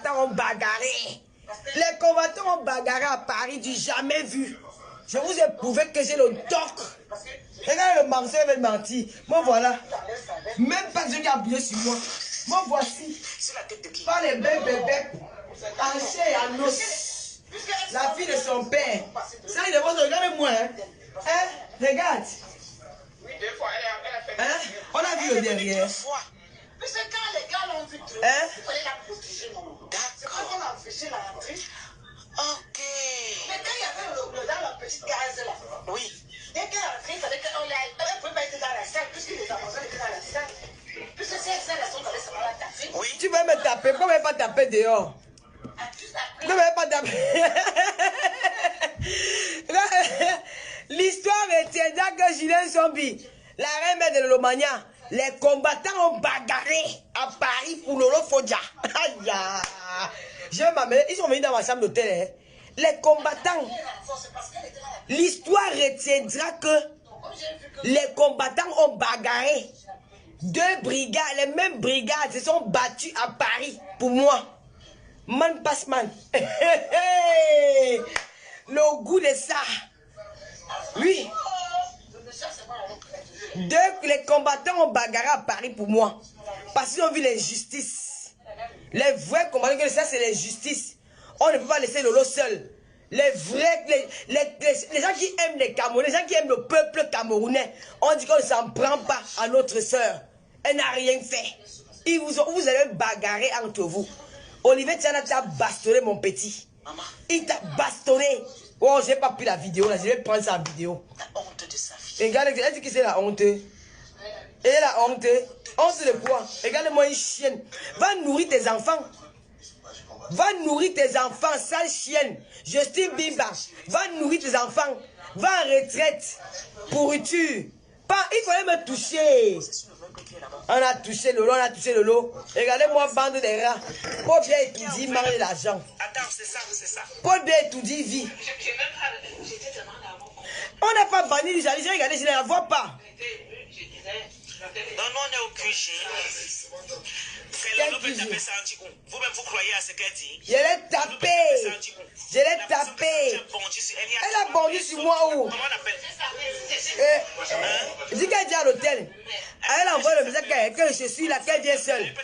combattants ont bagarré. Les combattants ont bagarré à Paris du jamais vu. Je vous ai prouvé que j'ai le doc. Regardez le mensonge, il veut mentir. Moi voilà. Même pas celui qui a appuyé sur moi. Moi voici. Pas les bébés en chair et en os. La fille de son père. Ça, il devrait regarder moi. Hein? Regarde. Hein? On a vu le derrière. Parce que quand les gars l'ont vu, il fallait la protéger. D'accord. On a empêché la rentrée. Ok. Mais quand il y avait dans la petite case là. Oui. Dès qu'elle est rentrée, il fallait qu'elle ne pouvait pas être dans la salle, puisque les Amazones étaient dans la salle. Puisque si elles sont allées, ça va la taper. Oui. Tu vas me taper, pourquoi ne pas taper dehors? Tu ne vas pas taper. L'histoire retiendra que Julien Sombi, la reine de l'Olomania, les combattants ont bagarré à Paris pour Lolo Fodja. Aïe, je vais m'amener. Ils sont venus dans ma chambre d'hôtel. Hein. Les combattants. L'histoire retiendra que les combattants ont bagarré. Deux brigades, les mêmes brigades se sont battues à Paris pour moi. Man passe man. Le goût de ça. Oui. Les combattants ont bagarré à Paris pour moi. Parce qu'ils ont vu l'injustice. Les vrais combattants, ça c'est l'injustice. On ne peut pas laisser Lolo seul. Les vrais, les gens qui aiment les Camerounais, les gens qui aiment le peuple camerounais, on dit qu'on ne s'en prend pas à notre soeur. Elle n'a rien fait. Vous allez bagarrer entre vous. Olivier Tiana t'a bastonné, mon petit. Il t'a bastonné. Oh, j'ai pas pris la vidéo là, je vais prendre sa vidéo. La honte de sa fille. Regarde, elle dit que c'est la honte. Et la honte. Honte de quoi? Regarde-moi une chienne. Va nourrir tes enfants. Va nourrir tes enfants, sale chienne. Justine Bimba. Va nourrir tes enfants. Va en retraite. Pourriture. Pas, il fallait me toucher. On a touché le lot, on a touché le lot. Regardez-moi, bande de rats. Pour bien étudier, manger l'argent. Attends, c'est ça, c'est ça. Pour bien étudier, vie. On n'a pas banni les gens. Regardez, je ne la vois pas. Non, non, on est au QG. Vous-même, vous croyez à ce qu'elle dit? Je l'ai tapé. Je l'ai tapé. Elle a bondi sur moi où? Comment on appelle? Dis qu'elle dit à l'hôtel. Elle envoie le message que je suis là, qu'elle vient seule.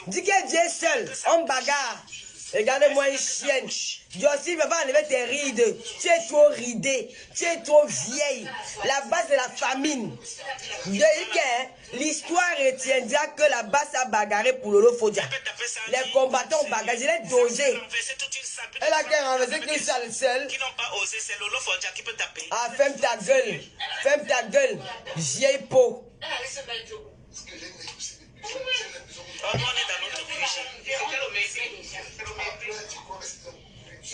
Dis qu'elle vient seule. On bagarre. Regardez-moi une chienne. Joseph va enlever tes rides. Tu es trop ridée. Tu es trop vieille. La base de la famine. L'histoire retiendra que la base a bagarré pour Lolo Fodja. Les combattants ont bagarré. Je l'ai dosé. Elle a qu'à renverser qu'une salle seule. Qui n'ont pas osé, c'est Lolo Fodja qui peut taper. Ah, ferme ta gueule. Ferme ta gueule. Vieille peau. On est dans notre QG.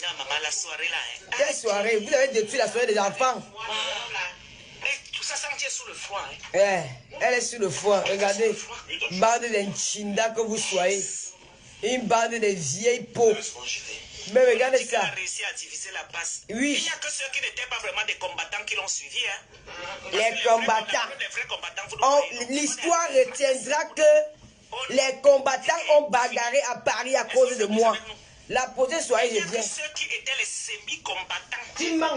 Non, maman, la soirée là. Hein. Quelle soirée? Vous avez détruit la soirée des enfants. Tout ça tient sous le foie. Hein. Elle est sur le foie. Regardez. Bande d'inchinda que vous soyez. Une bande de vieilles peaux. Mais regardez ça. Elle a réussi à diviser la base. Oui. Il n'y a que ceux qui n'étaient pas vraiment des combattants qui l'ont suivi. Hein. Les combattants. L'histoire retiendra que les combattants ont bagarré à Paris à cause de moi. La prochaine soirée, je viens. Ceux qui étaient les semi-combattants. Qui mens.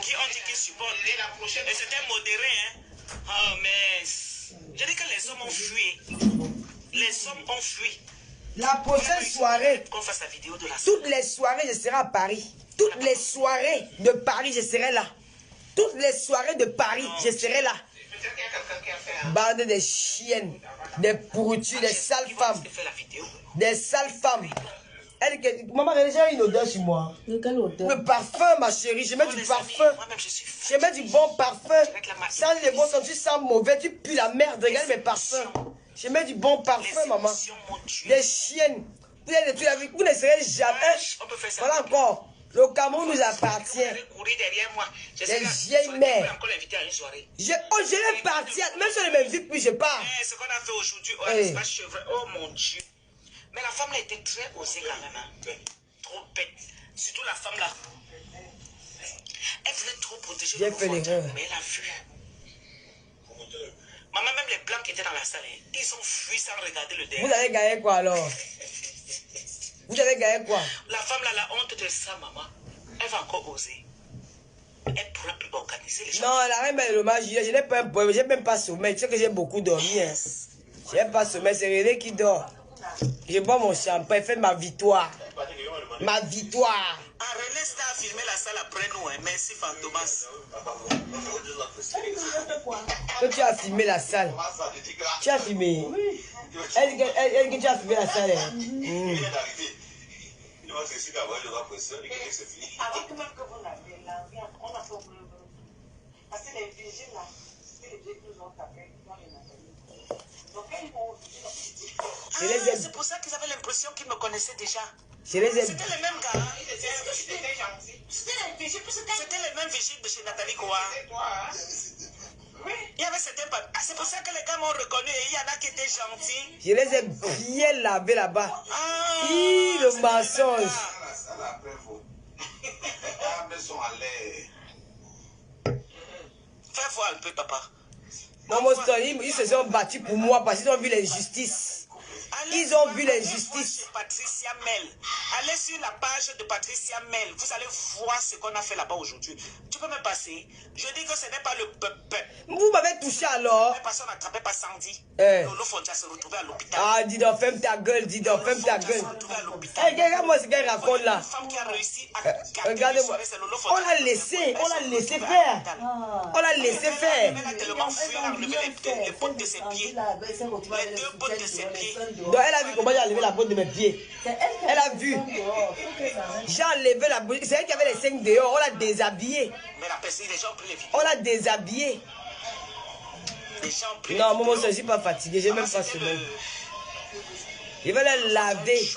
Qui ont dit qu'ils supportent. Et c'était modéré. Hein. Oh, mais. Je dis que les hommes ont fui. Les hommes ont fui. La prochaine soirée. Qu'on fasse la vidéo de la toutes les soirées, je serai à Paris. Toutes les soirées de Paris, je serai là. Toutes les soirées de Paris, je serai là. Bande de chiennes, des pourritures, des sales femmes. Des sales femmes. Elle, maman, j'ai déjà une odeur sur moi. Le parfum, ma chérie, je mets du parfum. Je mets du bon parfum. Sans les bons sens, tu sens mauvais, tu pues la merde. Regarde mes parfums. Je mets du bon parfum, maman. Des chiennes. Vous ne serez jamais. Voilà encore. Le Cameroun nous appartient. Les vieilles mères. Je vais partir. Même si on ne m'invite plus, je pars. Ce qu'on a fait aujourd'hui, oh mon Dieu. Mais la femme là était très osée quand même. Hein. Trop bête. Surtout la femme là. Elle voulait trop protéger le enfant. Mais elle a vu. Maman, même les blancs qui étaient dans la salle, ils ont fui sans regarder le derrière. Vous avez gagné quoi alors? Vous avez gagné quoi? La femme là, la honte de ça, maman. Elle va encore oser. Elle pourra plus organiser les choses. Non, la reine est dommage. Je n'ai pas un problème. Je n'ai même pas sommeil. Tu sais que j'ai beaucoup dormi. Hein. Je n'ai pas sommeil. C'est René qui dort. Je bois mon champagne. Fais ma victoire. Ma victoire. Ah, René a filmé la salle après nous. Hein. Merci, Fantomas. Toi, tu as filmé la salle. Tu as filmé. Oui. Elle dit que tu as filmé la salle. Hein. Avant que même que vous n'avez là, on a fait au bleu. Parce que les vigiles là, c'est les vigiles qui nous ont tapé dans les Nathalie. Donc ils m'ont dit, c'est pour ça qu'ils avaient l'impression qu'ils me connaissaient déjà. C'était les mêmes gars. C'était les vigiles de chez Nathalie Koa. Oui. Il y avait certains pas. C'est pour ça que les gars m'ont reconnu et il y en a qui étaient gentils. Je les ai bien lavés là-bas. Le mensonge. Fais voir un peu, papa. Non, mon frère, ils se sont battus pour moi parce qu'ils ont vu l'injustice. Ils ont vu l'injustice. Patricia Mel. Allez sur la page de Patricia Mel. Vous allez voir ce qu'on a fait là-bas aujourd'hui. Tu peux me passer? Je dis que ce n'est pas le peuple. Vous m'avez touché alors. Parce qu'on n'attrapait pas Sandy. Lolo Fondia se retrouvait à l'hôpital. Ah, dis donc, ferme ta gueule, dis donc, ferme ta gueule. Regarde-moi ce qu'elle raconte là. Une femme qui a réussi à regardez-moi. On l'a laissé faire. On l'a laissé faire. Elle a tellement fui, elle a enlevé les bottes de ses pieds. Les 2 bottes de ses pieds. Donc elle a vu comment j'ai enlevé la botte de mes pieds. Elle a vu. J'ai enlevé la botte. C'est elle qui avait les 5 dehors. On l'a déshabillé. Mais la personne, les gens ont pris les vidéos. On l'a déshabillé. Les gens ont pris non, maman, je ne suis pas fatigué. Je n'ai même pas sommeil. Il va les laver.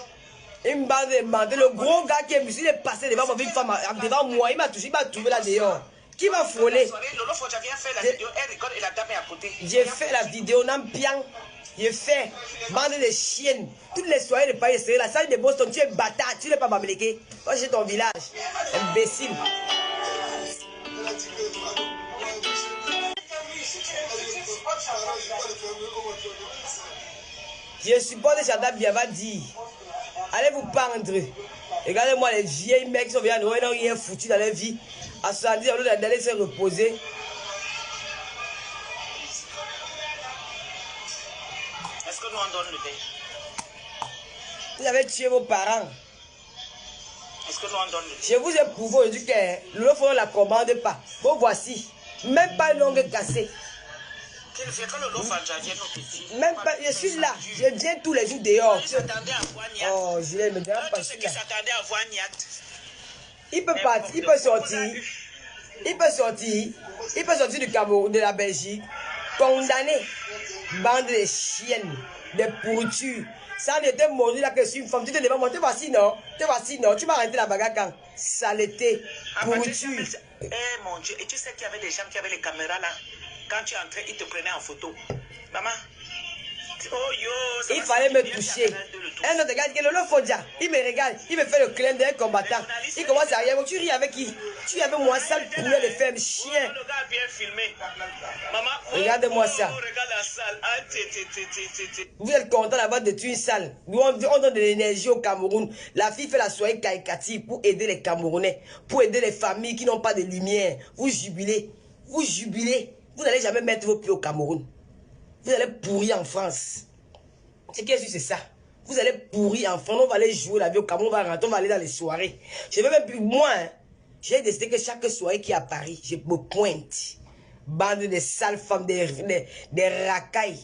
Il m'a demandé. Le gros gars qui est passé devant ma ville femme, devant moi, il m'a touché, il m'a trouvé là dehors. Qui m'a frôlé? J'ai fait la vidéo, Nampiang. J'ai fait, bande de chiennes. Toutes les soirées de Paris, c'est la salle de Boston. Tu es bâtard, tu n'es pas m'américain. Moi, j'ai ton village. Imbécile. Je supporte Chanda Biava dit. Allez vous pendre. Regardez-moi les vieilles mecs qui sont venus à Noël, ils n'ont rien foutu dans leur vie. À 70 ans, d'aller se reposer. Est-ce que nous en donnons le bain? Vous avez tué vos parents. Est-ce que nous en donnons le bain? Je vous ai prouvé aujourd'hui que le ne la commande pas. Bon, voici. Même pas une longue cassée. Même pas, je suis là. Je viens tous les jours dehors. Oh, je l'ai me dérange pas. Il peut partir, il peut sortir. Il peut sortir. Il peut sortir du Cameroun, de la Belgique. Condamné. Bande de chiennes, de pourritures. Ça n'était mordu là que je suis une femme. Tu te devant moi. Te voici non. Te voici non. Tu m'as arrêté la bagarre quand? Saleté. Pourriture. Eh mon Dieu. Et tu sais qu'il y avait des gens qui avaient les caméras là. Quand tu entrais, ils te prenaient en photo. Maman. Oh yo, il fallait me toucher. Un autre gars, le Fondia, il me regarde, il me fait le clin d'un combattant. Il commence à rire. Tu ris avec qui? Tu ris avec moi, sale poulet de ferme, chien. Regarde-moi ça. Vous êtes content d'avoir détruit une salle. Nous, on donne de l'énergie au Cameroun. La fille fait la soirée Kaikati pour aider les Camerounais, pour aider les familles qui n'ont pas de lumière. Vous jubilez. Vous jubilez. Vous n'allez jamais mettre vos pieds au Cameroun. Vous allez pourrir en France. C'est qu'est-ce que c'est ça? Vous allez pourrir en France. On va aller jouer la vie au Cameroun. On va rentrer, on va aller dans les soirées. Je vais même plus. Moi, hein, j'ai décidé que chaque soirée qui est à Paris, je me pointe. Bande de sales femmes, des racailles,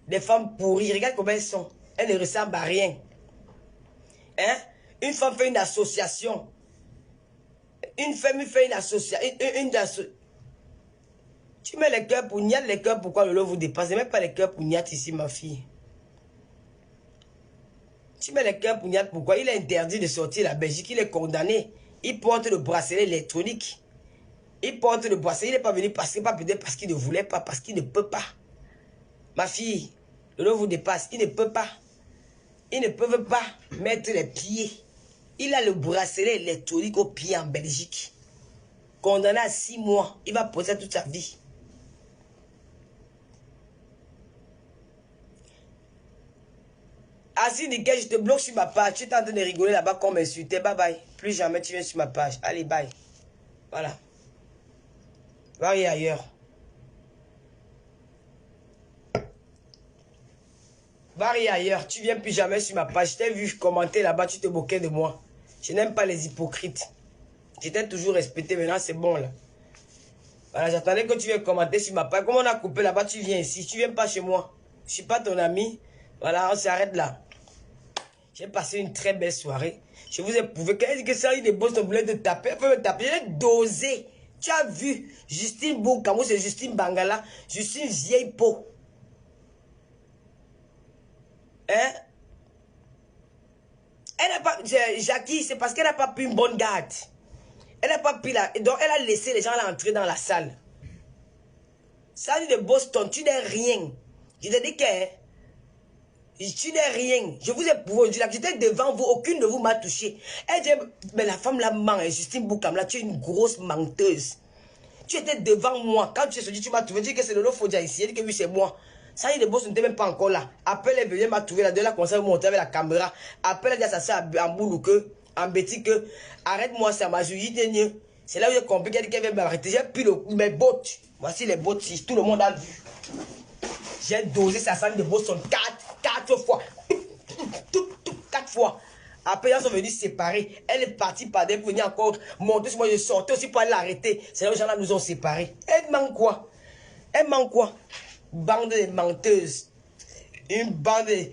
des femmes pourries. Regarde comment elles sont. Elles ne ressemblent à rien. Hein? Une femme fait une association. Une femme fait une association. Tu mets les cœurs pour Niat, les cœurs pourquoi le lot vous dépasse. Même pas les cœurs pour Niat ici, ma fille. Tu mets les cœurs pour Niat pourquoi il est interdit de sortir la Belgique, il est condamné. Il porte le bracelet électronique. Il porte le bracelet, il n'est pas venu parce qu'il ne voulait pas, parce qu'il ne peut pas. Ma fille, le lot vous dépasse, il ne peut pas. Ils ne peuvent pas mettre les pieds. Il a le bracelet électronique au pied en Belgique. Condamné à 6 mois, il va poser toute sa vie. Assis nickel, je te bloque sur ma page. Tu es en train de rigoler là-bas comme insulté. Bye bye. Plus jamais tu viens sur ma page. Allez, bye. Voilà. Va aller ailleurs. Va aller ailleurs. Tu viens plus jamais sur ma page. Je t'ai vu commenter là-bas. Tu te moquais de moi. Je n'aime pas les hypocrites. Je t'ai toujours respecté. Maintenant, c'est bon là. Voilà, j'attendais que tu viennes commenter sur ma page. Comme on a coupé là-bas, tu viens ici. Tu viens pas chez moi. Je suis pas ton ami. Voilà, on s'arrête là. J'ai passé une très belle soirée. Je vous ai prouvé que ça, il est beau, on voulait te taper. Elle peut me taper. Je l'ai dosé. Tu as vu Justine Boukamou, c'est Justine Bangala. Justine vieille peau. Hein? Elle n'a pas... Jackie, c'est parce qu'elle n'a pas pris une bonne garde. Elle n'a pas pris la... Donc, elle a laissé les gens entrer dans la salle. Ça dit de Boston, tu n'es rien. Je te dis que... Tu n'es rien. Je vous ai prouvé. J'étais devant vous. Aucune de vous m'a touché. Elle dit, mais la femme là ment. Justine Boukam là, tu es une grosse menteuse. Tu étais devant moi. Quand tu es sorti, tu m'as trouvé. Tu dis que c'est le Fodja ici. Elle dit que oui, c'est moi. Ça y est, le boss n'était même pas encore là. Après, elle est venue, m'a trouvé là. Elle a commencé à monter avec la caméra. Après, elle a dit à sa soeur en boulot que, en bêtise que, arrête-moi, ça m'a joué. C'est là où j'ai compris qu'elle dit qu'elle veut m'arrêter. J'ai pris mes bottes. Voici les bottes. Tout le monde a vu. J'ai dosé sa salle de Boston 4 fois. 4 fois. Après, ils sont venus séparer. Elle est partie par des venir encore monter sur moi. Je sortais aussi pour aller l'arrêter. C'est là où les gens nous ont séparés. Elle manque quoi? Elle manque quoi? Bande de menteuses. Une bande de...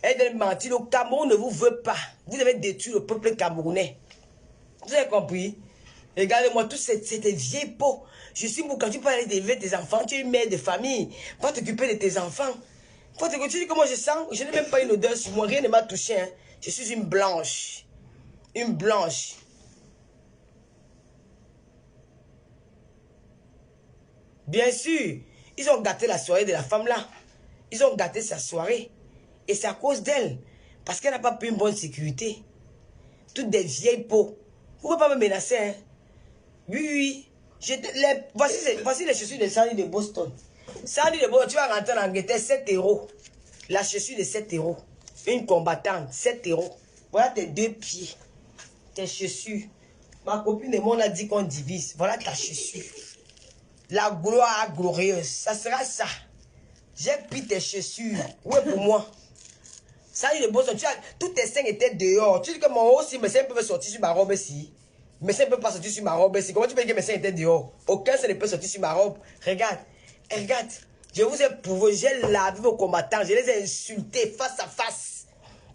Elle est mentie. Le Cameroun ne vous veut pas. Vous avez détruit le peuple camerounais. Vous avez compris? Regardez-moi, toutes ces vieilles peaux. Je suis quand tu parles d'élever tes enfants, tu es une mère de famille. Va t'occuper de tes enfants. Tu dis comment je sens? Je n'ai même pas une odeur sur moi. Rien ne m'a touché. Hein. Je suis une blanche. Une blanche. Bien sûr, ils ont gâté la soirée de la femme là. Ils ont gâté sa soirée. Et c'est à cause d'elle. Parce qu'elle n'a pas pris une bonne sécurité. Toutes des vieilles peaux. Vous ne pouvez pas me menacer. Hein. Oui. Voici les chaussures de Sandy de Boston. Sandy de Boston, tu vas rentrer en Angleterre, 7 €. La chaussure de 7 €. Une combattante, 7 €. Voilà tes 2 pieds. Tes chaussures. Ma copine et moi, on a dit qu'on divise. Voilà ta chaussure. La gloire glorieuse. Ça sera ça. J'ai pris tes chaussures. Ouais, pour moi. Sandy de Boston, tous tes seins étaient dehors. Tu dis que moi aussi, mes seins peuvent sortir sur ma robe ici. Mes seins ne peuvent pas sortir sur ma robe ici. Comment tu peux dire que mes seins étaient dehors? Aucun sein ne peut sortir sur ma robe. Regarde. Regarde. Je vous ai prouvé. J'ai lavé vos combattants. Je les ai insultés face à face.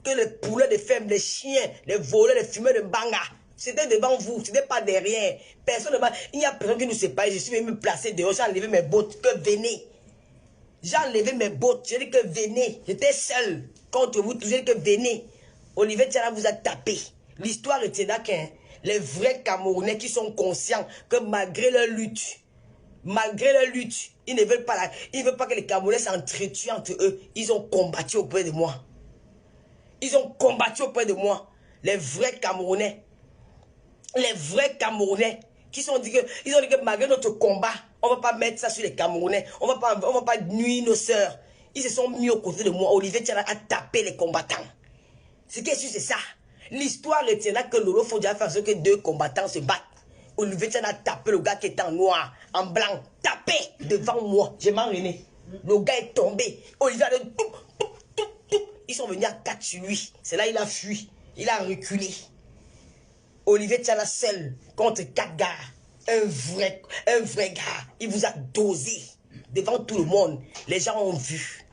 Que les poulets de femmes, les chiens, les voleurs, les fumeurs de banga. C'était devant vous. Ce n'était pas derrière. Personne ne m'a... Il n'y a personne qui nous sépare. Je suis venu me placer dehors. J'ai enlevé mes bottes. Que venez. J'ai enlevé mes bottes. J'ai dit que venez. J'étais seul contre vous. J'ai dit que venez. Olivier Tiana vous a tapé. L'histoire retiendra qu'un... Les vrais Camerounais qui sont conscients que malgré leur lutte, ils ne veulent pas, que les Camerounais s'entretuent entre eux. Ils ont combattu auprès de moi. Ils ont combattu auprès de moi. Les vrais Camerounais. Les vrais Camerounais qui ont dit que malgré notre combat, on ne va pas mettre ça sur les Camerounais. On va pas nuire nos sœurs. Ils se sont mis aux côtés de moi. Olivier Tiana a tapé les combattants. Ce qui est sûr, c'est ça. L'histoire retiendra que Lolo Fodja fait en sorte que 2 combattants se battent. Olivier Tiana a tapé le gars qui était en noir, en blanc. Tapé devant moi. J'ai m'enrainé. Le gars est tombé. Olivier a dit tout. Ils sont venus à 4 sur lui. C'est là il a fui. Il a reculé. Olivier Tiana seul contre 4 gars. Un vrai gars. Il vous a dosé devant tout le monde. Les gens ont vu.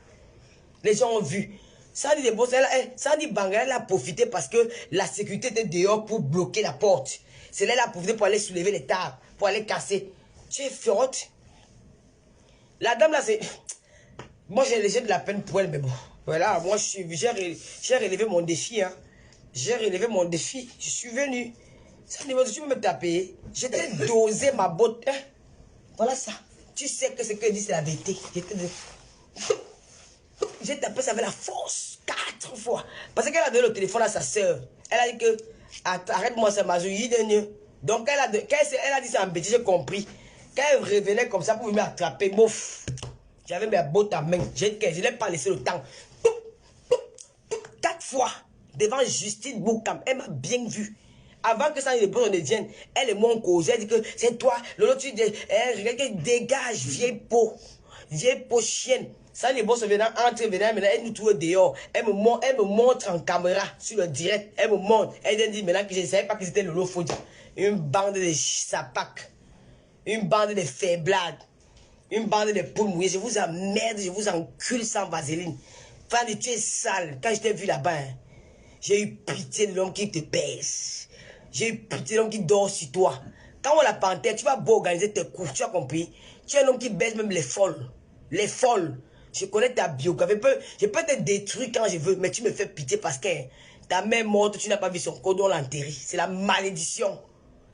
Les gens ont vu. Sandy Bangala, elle a profité parce que la sécurité était dehors pour bloquer la porte. C'est là qu'elle a profité pour aller soulever les tables, pour aller casser. Tu es forte. La dame là, c'est... Moi, j'ai de la peine pour elle, mais bon. Voilà, moi, j'ai relevé mon défi. Hein. J'ai relevé mon défi. Je suis venu. Sandy, tu veux me taper? J'étais dosé ma botte. Hein. Voilà ça. Tu sais que ce que dit, c'est la vérité. J'ai tapé ça avec la force 4 fois. Parce qu'elle a donné le téléphone à sa soeur. Elle a dit que arrête-moi, ça m'a joué. Donc elle a dit ça en bêtise, j'ai compris. Quand elle revenait comme ça pour me attraper, bouf. J'avais mes bottes à main. Je ne l'ai pas laissé le temps. 4 fois devant Justine Boukam. Elle m'a bien vu. Avant que ça ne vienne, elle et moi on causait. Elle dit que c'est toi. Lolo, tu dis, dégage, vieille peau chienne. Ça, les boss venant, maintenant, elle nous trouve dehors. Elle me montre en caméra, sur le direct. Elle me montre. Elle dit maintenant que je ne savais pas que c'était Lolo Fodia. Une bande de sapacs. Une bande de faiblades. Une bande de poules mouillées. Je vous emmerde, je vous encule sans vaseline. Fanny, tu es sale. Quand je t'ai vu là-bas, hein, j'ai eu pitié de l'homme qui te baisse. J'ai eu pitié de l'homme qui dort sur toi. Quand on la panthère, tu vas beau organiser tes coups, tu as compris? Tu es un homme qui baisse même les folles. Les folles. Je connais ta biographie. Je peux te détruire quand je veux, mais tu me fais pitié parce que ta mère morte, tu n'as pas vu son cordon l'enterrer. C'est la malédiction.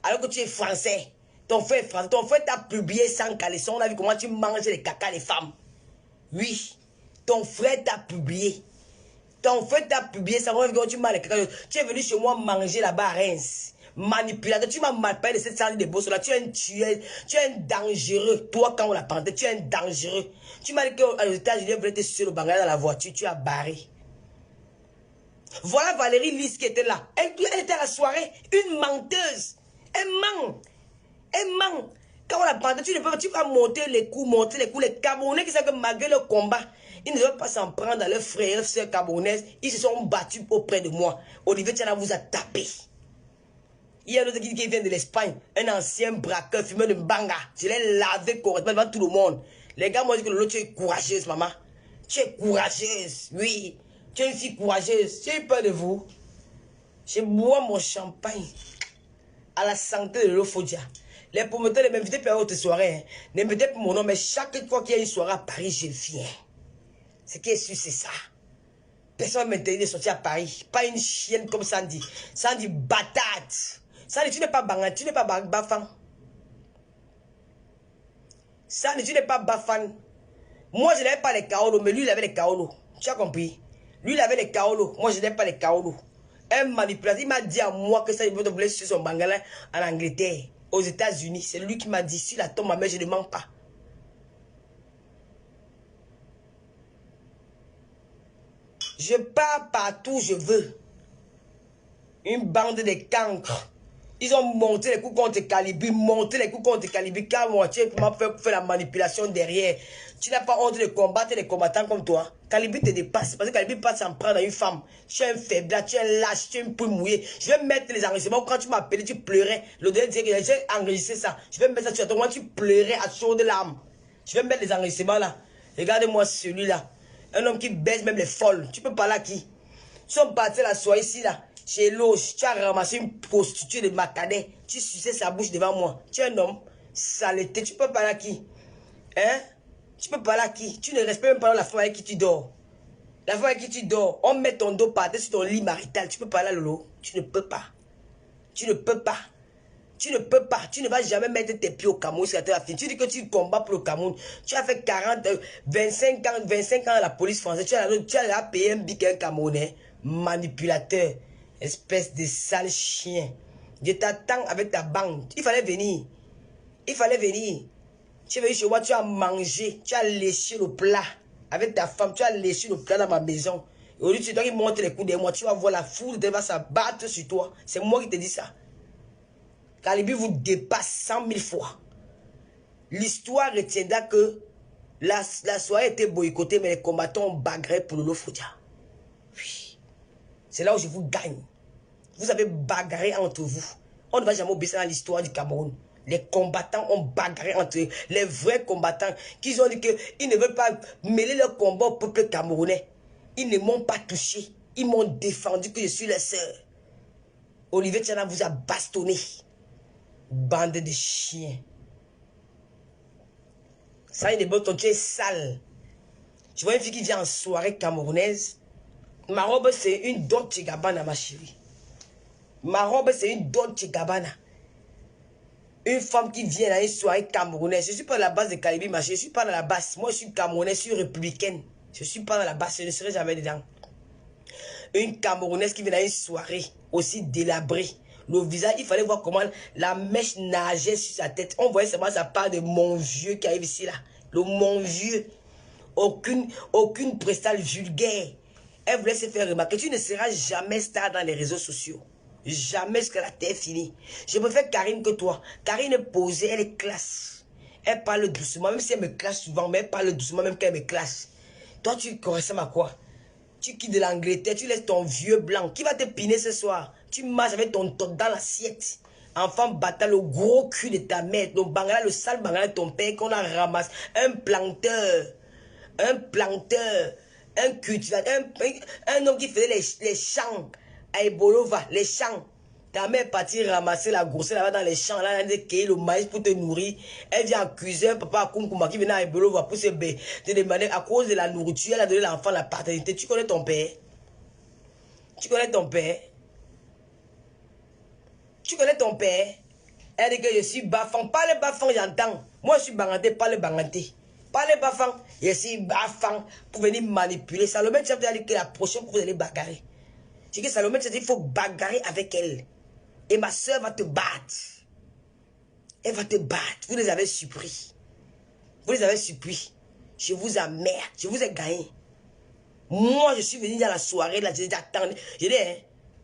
Alors que tu es français. Ton frère est français. Ton frère t'a publié sans caleçon. On a vu comment tu manges les caca des femmes. Oui. Ton frère t'a publié. Ton frère t'a publié ça. Tu manges les caca. Tu es venu chez moi manger là-bas à Reims. Manipulateur. Tu m'as mal parlé de cette salle de boss là. Tu es un tueur. Tu es un dangereux. Toi, quand on l'a parlé, tu es un dangereux. Tu m'as dit qu'aux États-Unis, vous étiez sur le Bangladesh dans la voiture. Tu as barré. Voilà Valérie Lys qui était là. Elle était à la soirée. Une menteuse. Elle ment. Elle ment. Quand on la parle, tu vas monter les coups. Les Camerounais qui savent que malgré le combat, ils ne veulent pas s'en prendre à leurs frères et sœurs camerounaises. Ils se sont battus auprès de moi. Olivier Tiana vous a tapé. Il y a un autre qui vient de l'Espagne. Un ancien braqueur, fumeur de banga. Je l'ai lavé correctement devant tout le monde. Les gars m'ont dit que l'autre, tu es courageuse, maman. Tu es courageuse, oui. Tu es une fille courageuse. J'ai eu peur de vous. Je bois mon champagne à la santé de l'Ophodia. Les promoteurs ne m'invitent pas à votre soirée. Hein. Ne m'invitez pas mon nom, mais chaque fois qu'il y a une soirée à Paris, je viens. Ce qui est sûr, c'est ça. Personne ne m'interdit de sortir à Paris. Pas une chienne comme Sandy. Sandy, batate. Sandy, tu n'es pas bangan, tu n'es pas bafan. Sandy, tu n'es pas bafan. Moi, je n'avais pas les kaolos, mais lui, il avait les kaolos. Tu as compris? Lui, il avait les kaolos. Moi, je n'avais pas les kaolos. Un manipulateur, il m'a dit à moi que ça, il veut te blesser sur son bangala en Angleterre, aux États-Unis. C'est lui qui m'a dit, si la tombe ma mère, je ne mens pas. Je pars partout où je veux. Une bande de cancres. Ils ont monté les coups contre Calibi, car moi, tu m'as fait la manipulation derrière. Tu n'as pas honte de combattre les combattants comme toi. Calibi te dépasse, parce que Calibi passe en prendre à une femme. Tu es un faible, tu es un lâche, tu es une poule mouillée. Je vais mettre les enregistrements. Quand tu m'as appelé, tu pleurais. Le dernier disait que j'ai enregistré ça. Je vais mettre ça sur toi. Moi, tu pleurais à chaudes larmes. Je vais mettre les enregistrements là. Regardez-moi celui-là. Un homme qui baise même les folles. Tu peux parler à qui? Ils sont partis la soirée ici là. Chez Loge, tu as ramassé une prostituée de Macadet. Tu suçais sa bouche devant moi. Tu es un homme saleté. Tu peux parler à qui? Hein? Tu peux parler à qui? Tu ne respectes même pas la femme avec qui tu dors. La femme avec qui tu dors, on met ton dos par terre sur ton lit marital. Tu peux parler à Lolo? Tu ne peux pas. Tu ne peux pas. Tu ne peux pas. Tu ne vas jamais mettre tes pieds au Cameroun. Tu dis que tu combats pour le Cameroun. Tu as fait 25 ans à la police française. Tu as payé un bic à un Camerounais. Manipulateur. Espèce de sale chien. Je t'attends avec ta bande. Il fallait venir. Il fallait venir. Tu es venu chez moi, tu as mangé. Tu as léché le plat. Avec ta femme, tu as léché le plat dans ma maison. Et aujourd'hui, c'est toi qui montes les coups de moi. Tu vas voir la foule, elle va s'abattre sur toi. C'est moi qui te dis ça. Calibi vous dépasse 100 000 fois. L'histoire retiendra que la soirée était boycottée, mais les combattants ont bagarré pour le Lofodia. Oui. C'est là où je vous gagne. Vous avez bagarré entre vous. On ne va jamais oublier ça dans l'histoire du Cameroun. Les combattants ont bagarré entre eux. Les vrais combattants qui ont dit qu'ils ne veulent pas mêler leur combat au peuple camerounais. Ils ne m'ont pas touché. Ils m'ont défendu que je suis leur sœur. Olivier Tiana vous a bastonné. Bande de chiens. Ça, il est bon, ton Dieu est sale. Tu vois une fille qui vient en soirée camerounaise. Ma robe, c'est une Dolce Gabbana, ma chérie. Ma robe, c'est une Dolce Gabbana. Une femme qui vient à une soirée camerounaise. Je ne suis pas à la base de Calibi, ma chérie. Je ne suis pas dans la base. Moi, je suis camerounaise, je suis républicaine. Je ne suis pas dans la base. Je ne serai jamais dedans. Une Camerounaise qui vient à une soirée aussi délabrée. Le visage, il fallait voir comment la mèche nageait sur sa tête. On voyait seulement sa part de mon vieux qui arrive ici, là. Le mon vieux. Aucune prestale vulgaire. Elle voulait se faire remarquer. Tu ne seras jamais star dans les réseaux sociaux. Jamais jusqu'à la terre finie. Je préfère Karine que toi. Karine est posée, elle est classe. Elle parle doucement, même si elle me classe souvent, mais elle parle doucement, même quand elle me classe. Toi, tu corresponds à quoi? Tu quittes de l'Angleterre, tu laisses ton vieux blanc. Qui va te piner ce soir? Tu marches avec ton top dans l'assiette. Enfant battant le gros cul de ta mère. Le bangala, le sale bangala de ton père qu'on a ramassé. Un planteur. Un cultivateur. Un homme qui faisait les champs. À Ebolova, les champs. Ta mère est partie ramasser la grossesse là-bas dans les champs. Là, elle a cueilli le maïs pour te nourrir. Elle vient accuser un papa à Kumkuma qui venait à Ebolova pour te demander à cause de la nourriture. Elle a donné l'enfant la paternité. Tu connais ton père? Tu connais ton père? Tu connais ton père? Elle dit que je suis bafang. Pas le bafang, j'entends. Moi, je suis banganté, pas le banganté. Pas le bafang. Je suis bafang pour venir manipuler. Salomé, tu as dit que la prochaine fois, vous allez bagarrer. J'ai dit que Salomé, tu as dit qu'il faut bagarrer avec elle. Et ma soeur va te battre. Elle va te battre. Vous les avez surpris. Vous les avez surpris. Je vous emmerde. Je vous ai gagné. Moi, je suis venu dans la soirée, là, j'attendais. J'ai dit, hein,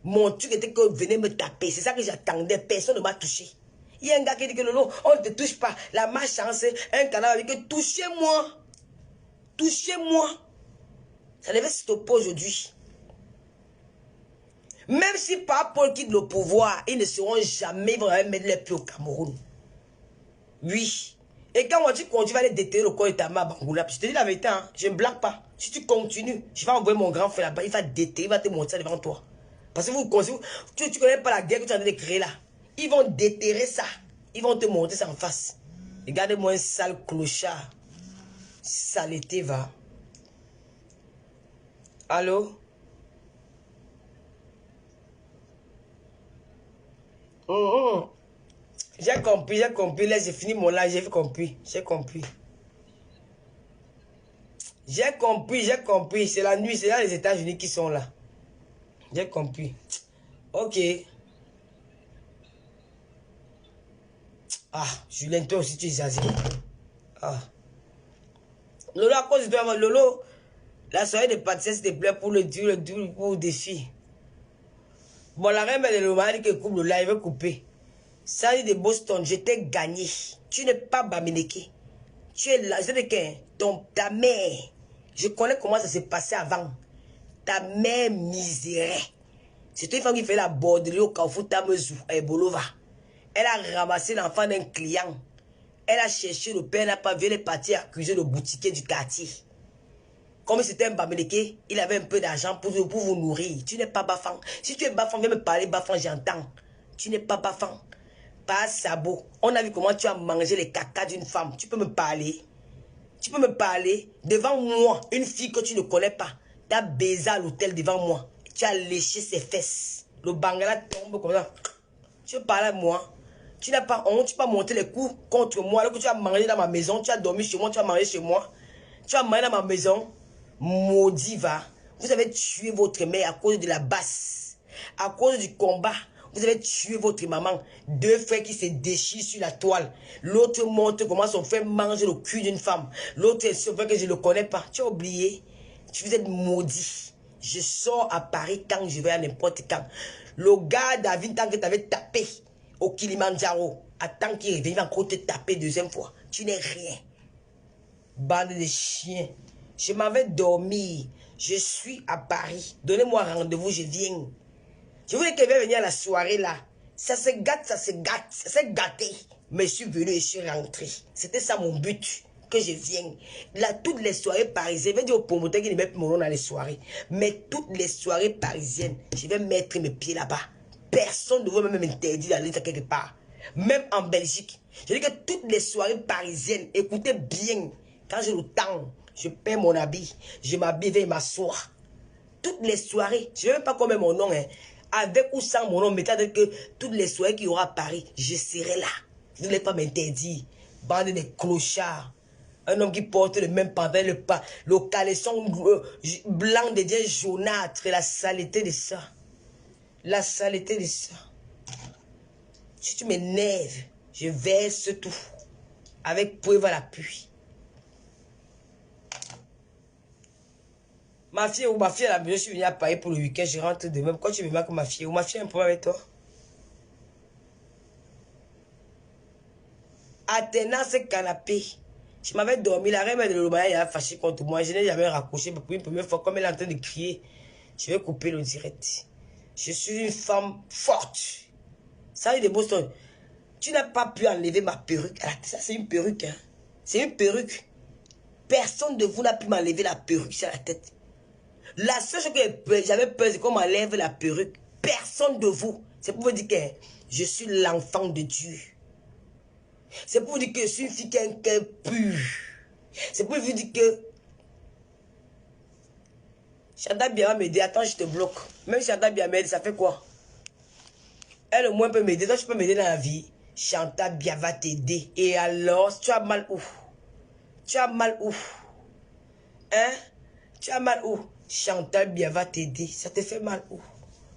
mon truc était que vous venez me taper. C'est ça que j'attendais. Personne ne m'a touché. Il y a un gars qui dit que Lolo, on ne te touche pas. La malchance, un canard avec que touchez-moi. Touchez-moi. Ça devait stopper aujourd'hui. Même si par Paul quitte le pouvoir, ils ne seront jamais, ils vont jamais mettre les pieds au Cameroun. Oui. Et quand moi tu continues, tu vas aller déterrer le corps de ta mère à Bangoula. Je te dis la vérité, hein, je ne blague pas. Si tu continues, je vais envoyer mon grand frère là-bas, il va déterrer, il va te montrer ça devant toi. Parce que tu ne connais pas la guerre que tu es en train de créer là. Ils vont déterrer ça. Ils vont te montrer ça en face. Regardez-moi un sale clochard. Saleté va. Allô? J'ai compris, là j'ai fini mon live, j'ai compris, j'ai compris. J'ai compris, c'est la nuit, c'est là les États-Unis qui sont là. J'ai compris. Ok. Ah, Julien, toi aussi tu es zazi. Ah. Lolo, à cause de toi, Lolo, la soirée de pâtisserie, s'il te plaît, pour le défi. Bon, la reine de l'homme a dit que coupe le live, il va couper. Ça dit de Boston, je t'ai gagné. Tu n'es pas Bameneke. Tu es là, c'est de qui? Ta mère. Je connais comment ça s'est passé avant. Ta mère misérée. C'est une femme qui fait la borderie au Carrefour Tamezou, à Ebolova. Elle a ramassé l'enfant d'un client. Elle a cherché le père, n'a pas vu, elle est partie accuser le boutiquier du quartier. Comme c'était un Bameneke, il avait un peu d'argent pour vous nourrir. Tu n'es pas Bafang. Si tu es Bafang, viens me parler Bafang, j'entends. Tu n'es pas Bafang. Pas sabot. On a vu comment tu as mangé les caca d'une femme. Tu peux me parler? Tu peux me parler devant moi, une fille que tu ne connais pas. Tu as baisé à l'hôtel devant moi. Tu as léché ses fesses. Le bangala tombe comme ça. Tu veux parler à moi? Tu n'as pas honte, tu peux monter les coups contre moi. Alors que tu as mangé dans ma maison, tu as dormi chez moi, tu as mangé chez moi. Tu as mangé dans ma maison. Maudit va. Vous avez tué votre mère à cause de la basse. À cause du combat. Vous avez tué votre maman. Deux frères qui se déchirent sur la toile. L'autre montre comment son frère mange le cul d'une femme. L'autre est sûr que je ne le connais pas. Tu as oublié. Vous êtes maudit. Je sors à Paris quand je vais à n'importe quand. Le gars David, tant que tu avais tapé au Kilimanjaro, attends qu'il revienne, il va encore te taper deuxième fois. Tu n'es rien. Bande de chiens. Je m'en vais dormir. Je suis à Paris. Donnez-moi rendez-vous, je viens. Je voulais qu'elle vienne venir à la soirée là. Ça se gâte, ça s'est gâté. Mais je suis venu et je suis rentré. C'était ça mon but. Que je vienne. Là, toutes les soirées parisiennes, je vais dire aux promoteurs qui ne mettent pas mon nom dans les soirées. Mais toutes les soirées parisiennes, je vais mettre mes pieds là-bas. Personne ne va même m'interdire d'aller quelque part. Même en Belgique. Je dis que toutes les soirées parisiennes, écoutez bien. Quand j'ai le temps, je paie mon habit. Je m'habille, je vais m'asseoir. Toutes les soirées, je ne sais même pas comment mon nom, hein. Avec ou sans mon nom, mais c'est-à-dire que toutes les soirées qu'il y aura à Paris, je serai là. Vous ne voulez pas m'interdire. Bande de clochards. Un homme qui porte le même pantalon, le caleçon blanc de Dieu jaunâtre, la saleté de ça. La saleté de ça. Si tu m'énerves, je verse tout. Avec preuve à l'appui. Ma fille ou ma fille à la maison, je suis venue à Paris pour le week-end, je rentre demain. Pourquoi tu me marques ma fille? Ou ma fille a un problème avec toi? Athéna ce canapé. Je m'avais dormi, la reine de l'Omaya, elle a fâché contre moi. Je n'ai jamais raccroché pour une première fois, comme elle est en train de crier. Je vais couper le direct. Je suis une femme forte. Ça, il est Boston. Tu n'as pas pu enlever ma perruque. Ça, c'est une perruque. Hein. C'est une perruque. Personne de vous n'a pu m'enlever la perruque sur la tête. La seule chose que j'avais peur, c'est qu'on m'enlève la perruque. Personne de vous. C'est pour vous dire que je suis l'enfant de Dieu. C'est pour vous dire que je suis une fille qui a un cœur pur. C'est pour vous dire que Chantal Bia va m'aider. Attends, je te bloque. Même Chantal Bia m'aide, ça fait quoi? Elle au moins peut m'aider. Toi, je peux m'aider dans la vie. Chantal Bia va t'aider. Et alors, tu as mal où? Tu as mal où? Hein? Tu as mal où? Chantal Bia va t'aider. Ça te fait mal où?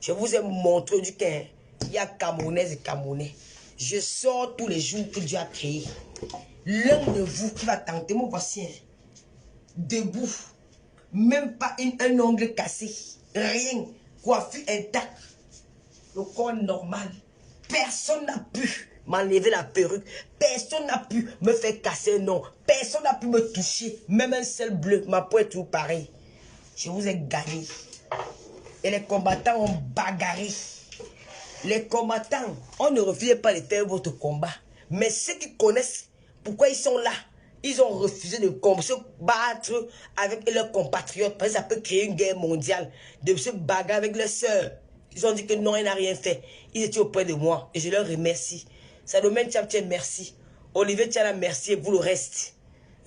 Je vous ai montré du qu'un. Il y a Camerounaises et Camerounais. Je sors tous les jours que Dieu a créé. L'un de vous qui va tenter, mon voici. Debout. Même pas un ongle cassé. Rien. Coiffure intacte. Le corps normal. Personne n'a pu m'enlever la perruque. Personne n'a pu me faire casser un nom. Personne n'a pu me toucher. Même un seul bleu. Ma peau est tout pareil. Je vous ai gagné. Et les combattants ont bagarré. Les combattants, on ne refusait pas de faire votre combat. Mais ceux qui connaissent pourquoi ils sont là, ils ont refusé de se battre avec leurs compatriotes. Parce que ça peut créer une guerre mondiale. De se bagarrer avec leurs sœurs. Ils ont dit que non, il n'a rien fait. Ils étaient auprès de moi. Et je leur remercie. Salomé Tcham, merci. Olivier Tchana, merci. Et vous le reste.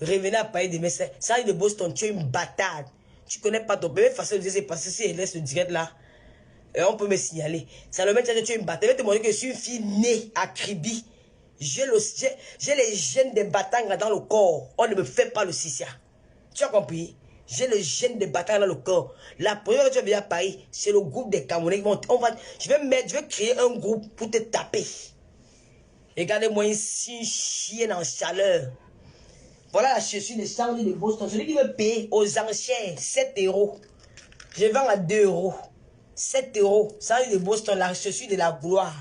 Revenez à Paris de Messins. Ça, de Boston, tu es une bâtarde. Tu connais pas ton bébé façon de dire, c'est parce que si elle laisse le direct là, on peut me signaler. Salomé Tchana, tu es une bâtarde. Je vais te montrer que je suis une fille née à Kribi. J'ai les gènes des bâtards dans le corps. On ne me fait pas le sissia. Tu as compris? J'ai le gène des bâtards dans le corps. La première fois que tu vas venir à Paris, c'est le groupe des Camerounais. Je vais créer un groupe pour te taper. Regardez-moi ici, une chienne en chaleur. Voilà la chaussure de Charlie de Boston. Celui qui veut payer aux enchères 7 €. Je vends à 2 €. 7 €. Charlie de Boston, la chaussure de la gloire.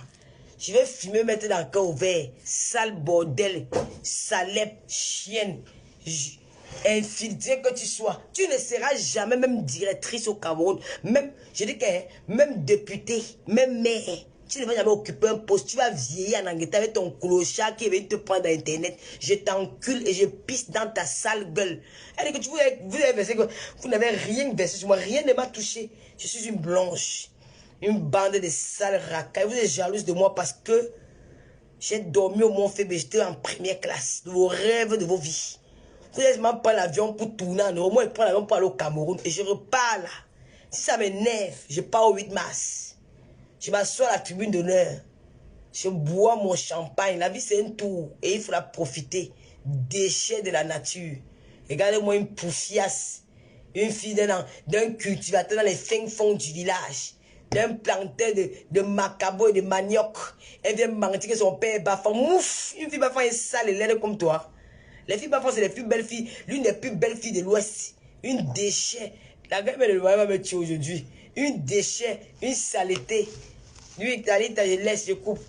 Je vais fumer, mettre dans le cœur ouvert. Sale bordel. Salep, chienne. Infiltré que tu sois. Tu ne seras jamais même directrice au Cameroun. Même, je dis que même député, même maire. Tu ne vas jamais occuper un poste. Tu vas vieillir en Angleterre avec ton clochard qui vient te prendre à Internet. Je t'encule et je pisse dans ta sale gueule. Elle dit que vous avez versé que vous n'avez rien versé sur moi. Rien ne m'a touché. Je suis une blanche. Une bande de sales racailles. Vous êtes jalouse de moi parce que j'ai dormi au Mont Faible. J'étais en première classe. De vos rêves, de vos vies. Vous n'avez même pas l'avion pour tourner en Europe. Moi, je prends l'avion pour aller au Cameroun. Et je repars là. Si ça m'énerve, je pars au 8 mars. Je m'assois à la tribune d'honneur. Je bois mon champagne. La vie, c'est un tour. Et il faudra profiter. Déchets de la nature. Regardez-moi une poufiasse. Une fille d'un cultivateur dans les fins fonds du village. D'un planteur de macabo et de manioc. Elle vient mentir que son père est bafant. Mouf! Une fille bafant est sale et laide comme toi. Les filles bafant, c'est les plus belles filles. L'une des plus belles filles de l'Ouest. Une déchet. La gueule de l'Ouest va me tuer aujourd'hui. Une déchet. Une saleté. Lui, je laisse, je coupe.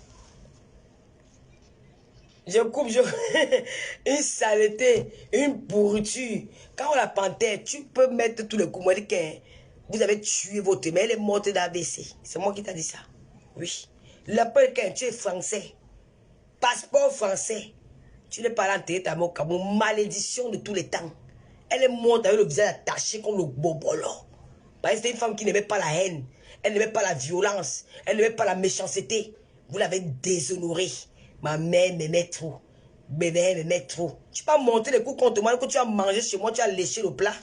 Une saleté, une pourriture. Quand on la panthère, tu peux mettre tous les coups. Moi, je dis que vous avez tué votre mère, elle est morte d'AVC. C'est moi qui t'ai dit ça. Oui. L'appel quand tu es français. Passeport français. Tu n'es pas là enterré ta mort comme une malédiction de tous les temps. Elle est morte avec le visage attaché comme le bobolo. Parce que c'est une femme qui n'aimait pas la haine. Elle n'aimait pas la violence. Elle n'aimait pas la méchanceté. Vous l'avez déshonorée. Ma mère m'aimait trop. Bébé m'aimait trop. Tu peux monter les coups contre moi. Quand tu as mangé chez moi, tu as léché le plat.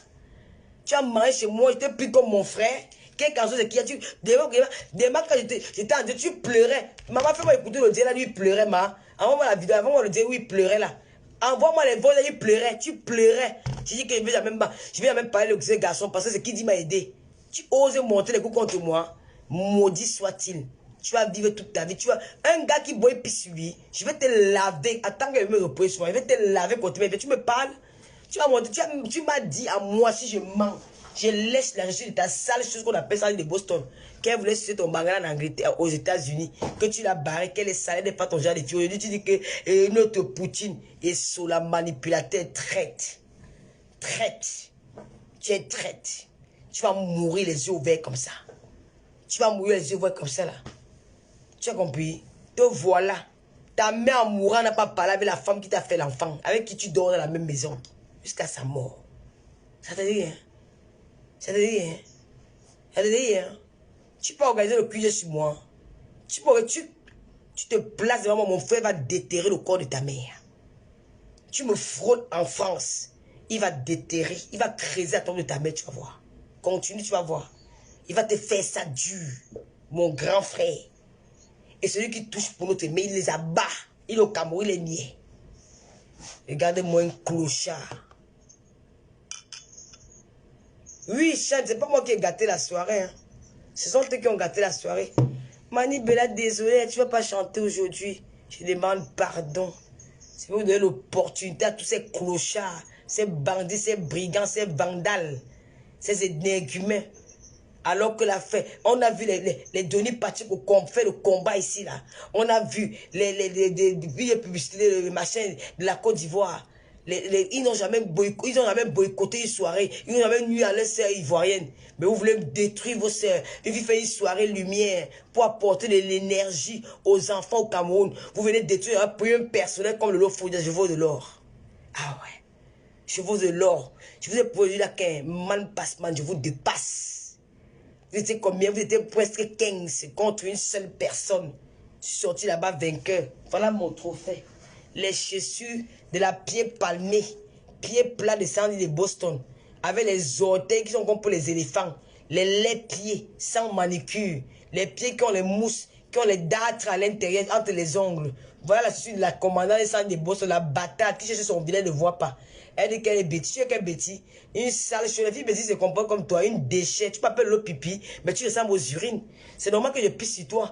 Tu as mangé chez moi, j'étais plus comme mon frère. Quelqu'un chose qui a tu. Demain, quand j'étais en Dieu, tu pleurais. Maman, fais-moi écouter le Dieu là, lui, il pleurait, ma. Envoie-moi la vidéo, avant moi le Dieu où il pleurait là. Envoie-moi les voix là, il pleurait. Tu pleurais. Tu dis que je vais même parler de ce garçon parce que c'est qui dit m'a aidé. Tu oses monter les coups contre moi. Maudit soit-il. Tu vas vivre toute ta vie. Tu vas... Un gars qui boit pisse sur lui, je vais te laver. Attends que je me repose sur moi. Je vais te laver contre moi. Tu me parles. Tu vas monter. Tu m'as dit à moi si je mens. Je laisse la gestion de ta sale chose qu'on appelle ça de Boston. Qu'elle voulait sucer ton bangala en Angleterre, aux États-Unis, que tu l'as barré, qu'elle est salée, n'est pas ton genre de fille. Aujourd'hui, tu dis que notre Poutine est sous la manipulateur traite. Traite. Tu es traite. Tu vas mourir les yeux ouverts comme ça. Tu vas mourir les yeux ouverts comme ça là. Tu as compris? Te voilà. Ta mère en mourant n'a pas parlé avec la femme qui t'a fait l'enfant, avec qui tu dors dans la même maison, jusqu'à sa mort. Ça te dit, hein? Ça te dit, hein? Ça te dit, hein? Tu peux organiser le QG sur moi. Tu te places devant moi, mon frère va déterrer le corps de ta mère. Tu me fraudes en France. Il va déterrer, il va creuser la tombe de ta mère, tu vas voir. Continue, tu vas voir. Il va te faire ça dur, mon grand frère. Et celui qui touche pour notre mère, il les abat. Il est au Cameroun, il est niais. Regardez-moi un clochard. Oui, Chad, c'est pas moi qui ai gâté la soirée. Hein. Ce sont eux qui ont gâté la soirée. Mani Bella, désolé, tu ne vas pas chanter aujourd'hui. Je demande pardon. C'est pour vous donner l'opportunité à tous ces clochards, ces bandits, ces brigands, ces vandales, ces énergumens. Alors que la fête, on a vu les données pratiques qu'on fait le combat ici là. On a vu les publicités, les machins de la Côte d'Ivoire. Ils n'ont jamais boycotté une soirée. Ils n'ont jamais nuit à leurs sœurs ivoiriennes. Mais vous voulez détruire vos sœurs. Vous faites une soirée lumière pour apporter de l'énergie aux enfants au Cameroun. Vous venez détruire un peu personnel comme le lot Foudia. Je vaux de l'or. Ah ouais. Je vaux de l'or. Je vous ai produit là qu'un man passe man. Je vous dépasse. Vous étiez combien? Vous étiez presque 15 contre une seule personne. Je suis sorti là-bas vainqueur. Voilà mon trophée. Les chaussures de la pied palmé, pied plat de Sandy de Boston, avec les orteils qui sont comme pour les éléphants, les pieds sans manicure, les pieds qui ont les mousses, qui ont les dartres à l'intérieur entre les ongles. Voilà la chaussure de la commandante de Sandy de Boston, la bâtarde qui cherche son vilain ne voit pas. Elle dit qu'elle est bêtise. Tu es qu'elle bêtise. Une sale chose. Les filles bêtises se comportent comme toi, une déchet. Tu peux appeler l'eau pipi, mais tu ressembles aux urines. C'est normal que je pisse sur toi.